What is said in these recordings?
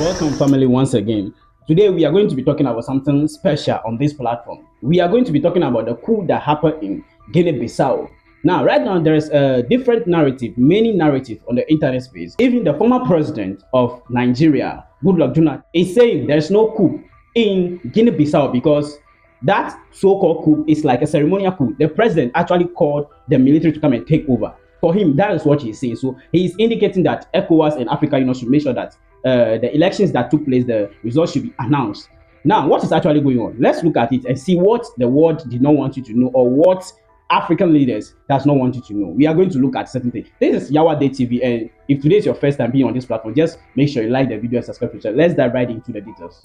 Welcome, family, once again. Today, we are going to be talking about something special on this platform. We are going to be talking about the coup that happened in Guinea Bissau. Now, right now, there is a different narrative, many narratives on the internet space. Even the former president of Nigeria, Goodluck Jonathan, is saying there is no coup in Guinea Bissau because that so-called coup is like a ceremonial coup. The president actually called the military to come and take over. For him, that is what he's saying. So he's indicating that ECOWAS and Africa Union should make sure that the elections that took place, the results should be announced. Now, what is actually going on? Let's look at it and see what the world did not want you to know, or what African leaders does not want you to know. We are going to look at certain things. This is Yawa Day TV, and if today is your first time being on this platform, just make sure you like the video and subscribe to the channel. Let's dive right into the details.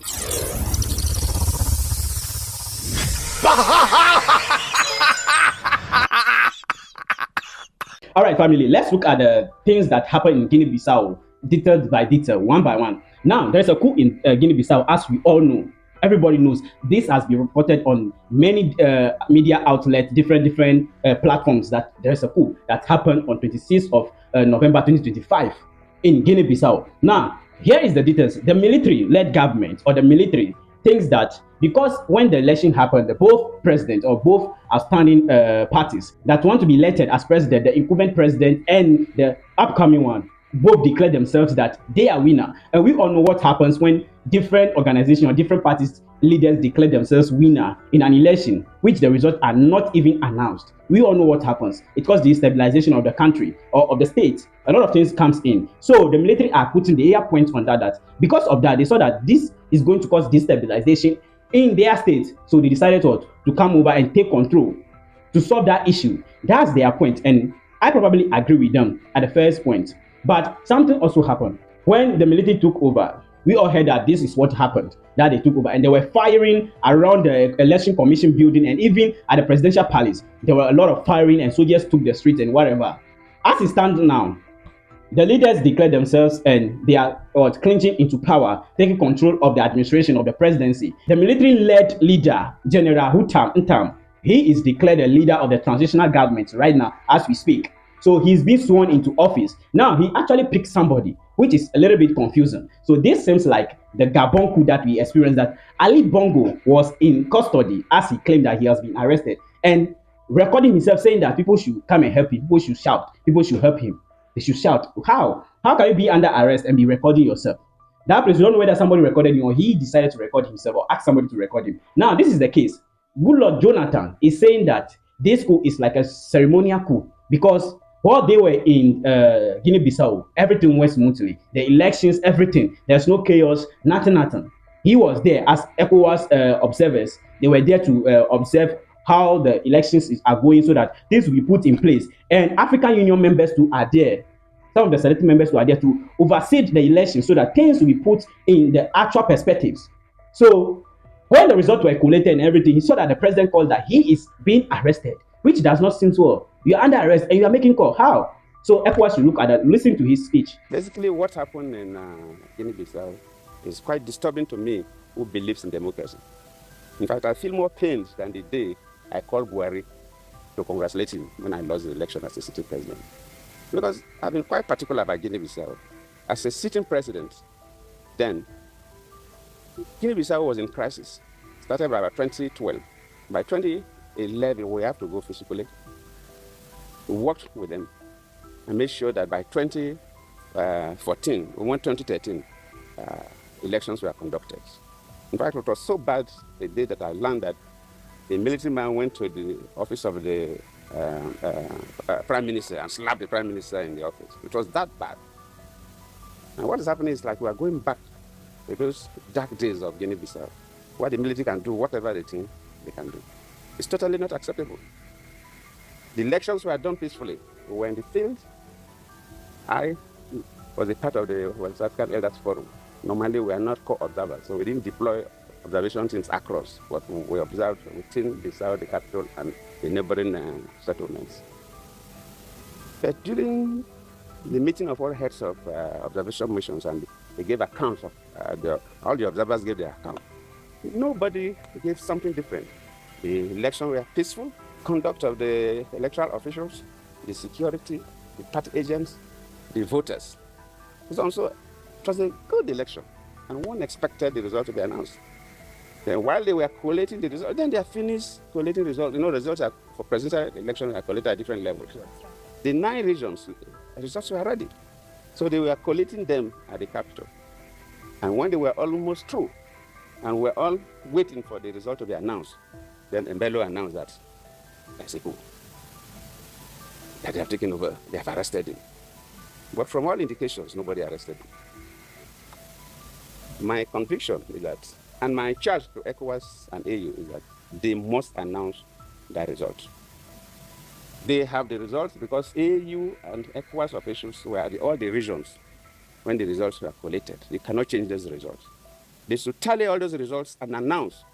All right, family, let's look at the things that happened in Guinea-Bissau, detail by detail, one by one. Now, there's a coup in Guinea-Bissau, as we all know. Everybody knows this has been reported on many media outlets, different platforms, that there's a coup that happened on 26th of November 2025 in Guinea-Bissau. Now, here is the details. The military-led government, or the military, thinks that because when the election happened, both presidents or both outstanding parties that want to be elected as president, the incumbent president and the upcoming one, both declare themselves that they are winner. And we all know what happens when different organizations or different parties leaders declare themselves winner in an election, which the results are not even announced. We all know what happens. It causes destabilization of the country or of the state. A lot of things comes in. So the military are putting the ear point on that because of that, they saw that this is going to cause destabilization in their state. So they decided to come over and take control to solve that issue. That's their point. And I probably agree with them at the first point. But something also happened. When the military took over, we all heard that this is what happened, that they took over. And they were firing around the election commission building, and even at the presidential palace. There were a lot of firing, and soldiers took the streets and whatever. As it stands now, the leaders declare themselves and they are clinching into power, taking control of the administration of the presidency. The military-led leader, General Ntam, he is declared the leader of the transitional government right now as we speak. So he's been sworn into office. Now he actually picked somebody, which is a little bit confusing. So this seems like the Gabon coup that we experienced, that Ali Bongo was in custody as he claimed that he has been arrested, and recording himself saying that people should come and help him, people should shout, people should help him. They should shout. How? How can you be under arrest and be recording yourself? That place, you don't know whether somebody recorded you or he decided to record himself or ask somebody to record him. Now, this is the case. Goodluck Jonathan is saying that this coup is like a ceremonial coup because while they were in Guinea-Bissau, everything went smoothly. The elections, everything. There's no chaos, nothing. He was there as ECOWAS observers. They were there to observe how the elections are going so that things will be put in place. And African Union members too are there. Some of the selected members who are there to oversee the election so that things will be put in the actual perspectives. So when the results were collated and everything, he saw that the president called that he is being arrested, which does not seem so. You're under arrest and you are making call. How? So ECOWAS should look at that, listen to his speech. Basically, what happened in Guinea-Bissau is quite disturbing to me, who believes in democracy. In fact, I feel more pained than the day I called Buhari to congratulate him when I lost the election as a sitting president. Because I've been quite particular about Guinea-Bissau. As a sitting president, then, Guinea-Bissau was in crisis. Started by 2012. By 2011, we have to go physically. We worked with them and made sure that by 2014, we went 2013, elections were conducted. In fact, it was so bad the day that I learned that the military man went to the office of the prime minister and slapped the prime minister in the office. It was that bad. And what is happening is like we are going back to those dark days of Guinea-Bissau, where the military can do whatever they think they can do. It's totally not acceptable. The elections were done peacefully. We were in the field. I was a part of the West African Elders Forum. Normally, we are not co-observers, so we didn't deploy observation teams across, but we observed within Bissau, the capital, and the neighboring settlements. But during the meeting of all heads of observation missions, and they gave accounts of all the observers gave their account. Nobody gave something different. The elections were peaceful. Conduct of the electoral officials, the security, the party agents, the voters. It was a good election. and one expected the result to be announced. Then while they were collating the results, then they are finished collating results. Results are, for presidential election are collated at different levels. The 9 regions, results were ready. So they were collating them at the capital. And when they were almost through, and we're all waiting for the result to be announced, then Mbello announced that there's a coup, that they have taken over, they have arrested him. But from all indications, nobody arrested him. My conviction is that, and my charge to ECOWAS and AU is that they must announce that result. They have the results because AU and ECOWAS officials were at all the regions when the results were collated. They cannot change those results. They should tally all those results and announce.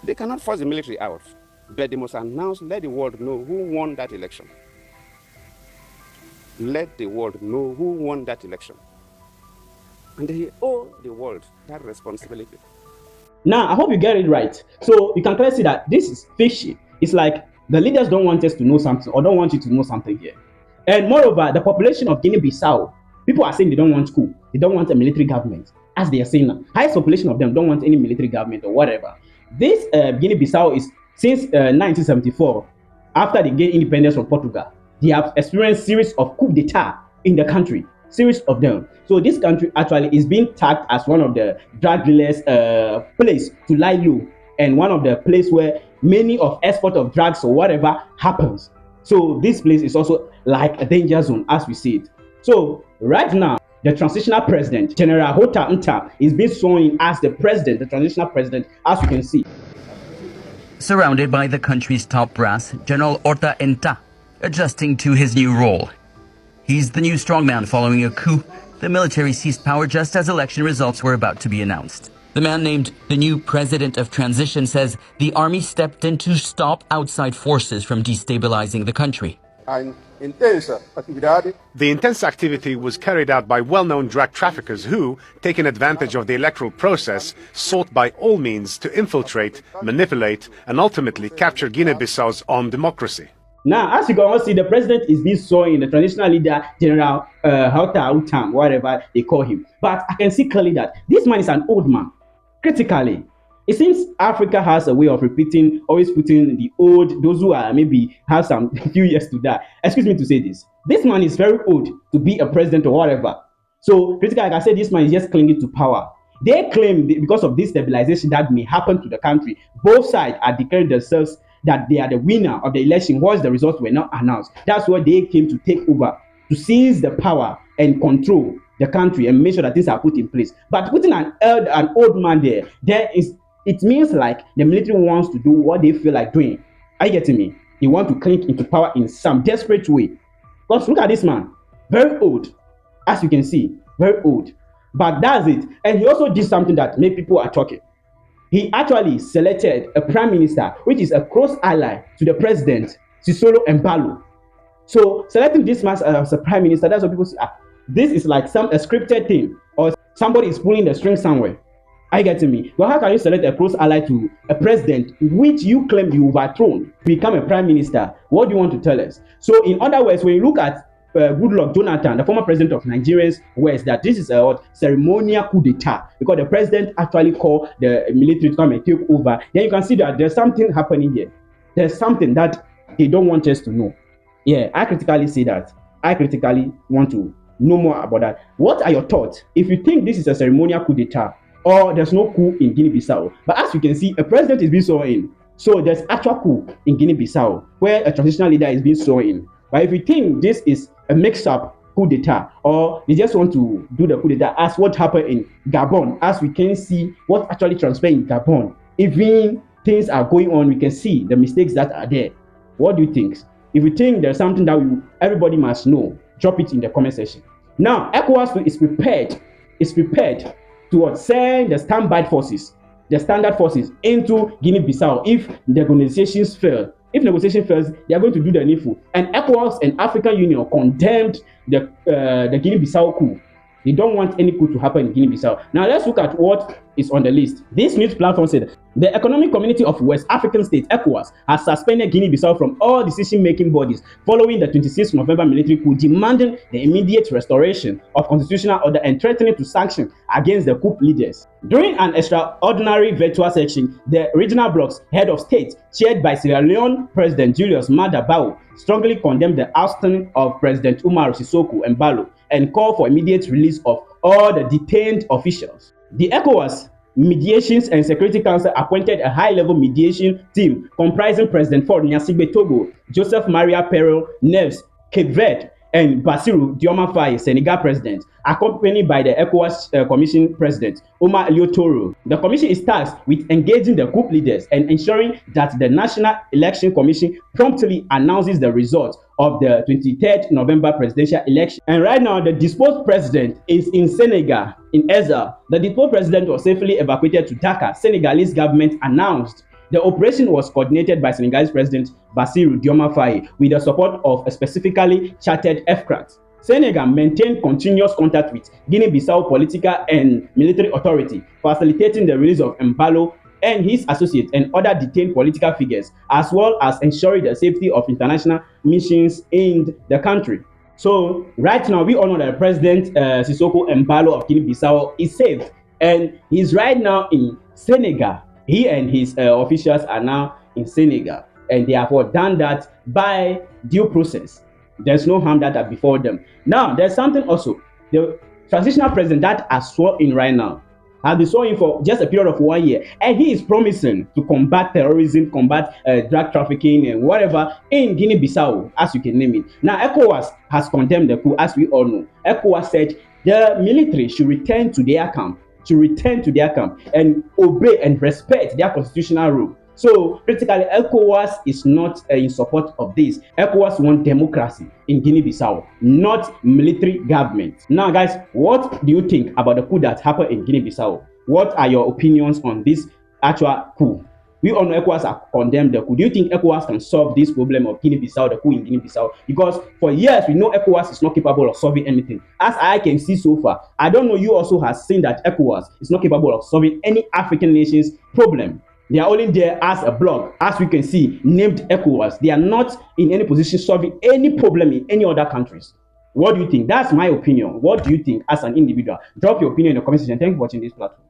They cannot force the military out, but they must announce, let the world know who won that election. Let the world know who won that election. And they owe the world that responsibility. Now, I hope you get it right. So you can clearly see that this is fishy. It's like the leaders don't want us to know something or don't want you to know something here. And moreover, the population of Guinea-Bissau, people are saying they don't want coup. They don't want a military government. As they are saying now, highest population of them don't want any military government or whatever. This Guinea-Bissau is since 1974, after they gained independence from Portugal, they have experienced series of coup d'etat in the country. Series of them. So this country actually is being tagged as one of the drug dealers' place to lie low, and one of the place where many of export of drugs or whatever happens. So this place is also like a danger zone as we see it. So right now, the transitional president, General Hota Nta, is being sworn in as the president, the transitional president, as you can see. Surrounded by the country's top brass, General Horta Nta adjusting to his new role. He's the new strongman following a coup. The military seized power just as election results were about to be announced. The man named the new president of transition says the army stepped in to stop outside forces from destabilizing the country. The intense activity was carried out by well-known drug traffickers who, taking advantage of the electoral process, sought by all means to infiltrate, manipulate, and ultimately capture Guinea-Bissau's own democracy. Now, as you can all see, the president is being sworn in, the traditional leader, General Hota Utam, whatever they call him. But I can see clearly that this man is an old man. Critically, it seems Africa has a way of repeating, always putting the old, those who are maybe have some few years to die. Excuse me to say this. This man is very old to be a president or whatever. So, critically, like I said, this man is just clinging to power. They claim because of this stabilization that may happen to the country, both sides are declaring themselves that they are the winner of the election once the results were not announced. That's why they came to take over, to seize the power and control the country and make sure that things are put in place. But putting an old man there, it means like the military wants to do what they feel like doing. Are you getting me? They want to cling into power in some desperate way. Because look at this man, very old, as you can see, very old. But that's it. And he also did something that made people are talking. He actually selected a prime minister, which is a close ally to the president, Sisolo Embalo. So selecting this man as a prime minister, that's what people say, this is like a scripted thing, or somebody is pulling the string somewhere. Are you getting me? Well, how can you select a close ally to a president which you claim you overthrown, become a prime minister? What do you want to tell us? So in other words, when you look at Goodluck Jonathan, the former president of Nigeria's West, that this is a ceremonial coup d'etat because the president actually called the military to come and take over. Then you can see that there's something happening here. There's something that they don't want us to know. Yeah, I critically say that. I critically want to know more about that. What are your thoughts? If you think this is a ceremonial coup d'etat or there's no coup in Guinea-Bissau, but as you can see, a president is being sworn in. So there's actual coup in Guinea-Bissau where a transitional leader is being sworn in. But if you think this is a mix-up coup d'etat, or they just want to do the coup d'etat as what happened in Gabon, as we can see what actually transpired in Gabon, even things are going on, we can see the mistakes that are there. What do you think? If you think there's something that everybody must know, drop it in the comment section. Now, ECOWAS is prepared to send the standby forces, the standard forces into Guinea-Bissau if the negotiations fail. If negotiation fails, they are going to do the needful. And ECOWAS and African Union condemned the Guinea Bissau coup. They don't want any coup to happen in Guinea-Bissau. Now let's look at what is on the list. This news platform said the Economic Community of West African States, ECOWAS, has suspended Guinea-Bissau from all decision-making bodies following the 26th November military coup, demanding the immediate restoration of constitutional order and threatening to sanction against the coup leaders. During an extraordinary virtual session, the regional bloc's head of state, chaired by Sierra Leone President Julius Maada Bio, strongly condemned the ousting of President Umaro Sissoco Embalo and called for immediate release of all the detained officials. The ECOWAS Mediations and Security Council appointed a high-level mediation team comprising President Faure Gnassingbé Togo, Joseph Maria Perel Neves, Cape Verde, and Bassirou Diomaye Faye, Senegal president, accompanied by the ECOWAS Commission president, Omar Elio Toro. The commission is tasked with engaging the coup leaders and ensuring that the National Election Commission promptly announces the results of the 23rd November presidential election. And right now, the disposed president is in Senegal, in exile. The disposed president was safely evacuated to Dakar. Senegalese government announced. The operation was coordinated by Senegalese President Bassirou Diomaye Faye with the support of a specifically chartered aircraft. Senegal maintained continuous contact with Guinea-Bissau political and military authority, facilitating the release of Embalo and his associates and other detained political figures, as well as ensuring the safety of international missions in the country. So right now, we all know that President Sissoko Embalo of Guinea-Bissau is safe, and he's right now in Senegal. He and his officials are now in Senegal, and they have done that by due process. There's no harm that are before them. Now, there's something also. The transitional president that are sworn in right now has been sworn in for just a period of 1 year, and he is promising to combat terrorism, combat drug trafficking, and whatever in Guinea-Bissau, as you can name it. Now, ECOWAS has condemned the coup, as we all know. ECOWAS said the military should return to their camp. And obey and respect their constitutional rule. So basically, ECOWAS is not in support of this. ECOWAS wants democracy in Guinea-Bissau, not military government. Now, guys, what do you think about the coup that happened in Guinea-Bissau? What are your opinions on this actual coup? We all know ECOWAS have condemned the coup. Do you think ECOWAS can solve this problem of Guinea-Bissau, the coup in Guinea-Bissau? Because for years, we know ECOWAS is not capable of solving anything. As I can see so far, I don't know, you also have seen that ECOWAS is not capable of solving any African nation's problem. They are only there as a bloc, as we can see, named ECOWAS. They are not in any position solving any problem in any other countries. What do you think? That's my opinion. What do you think as an individual? Drop your opinion in the comment section. Thank you for watching this platform.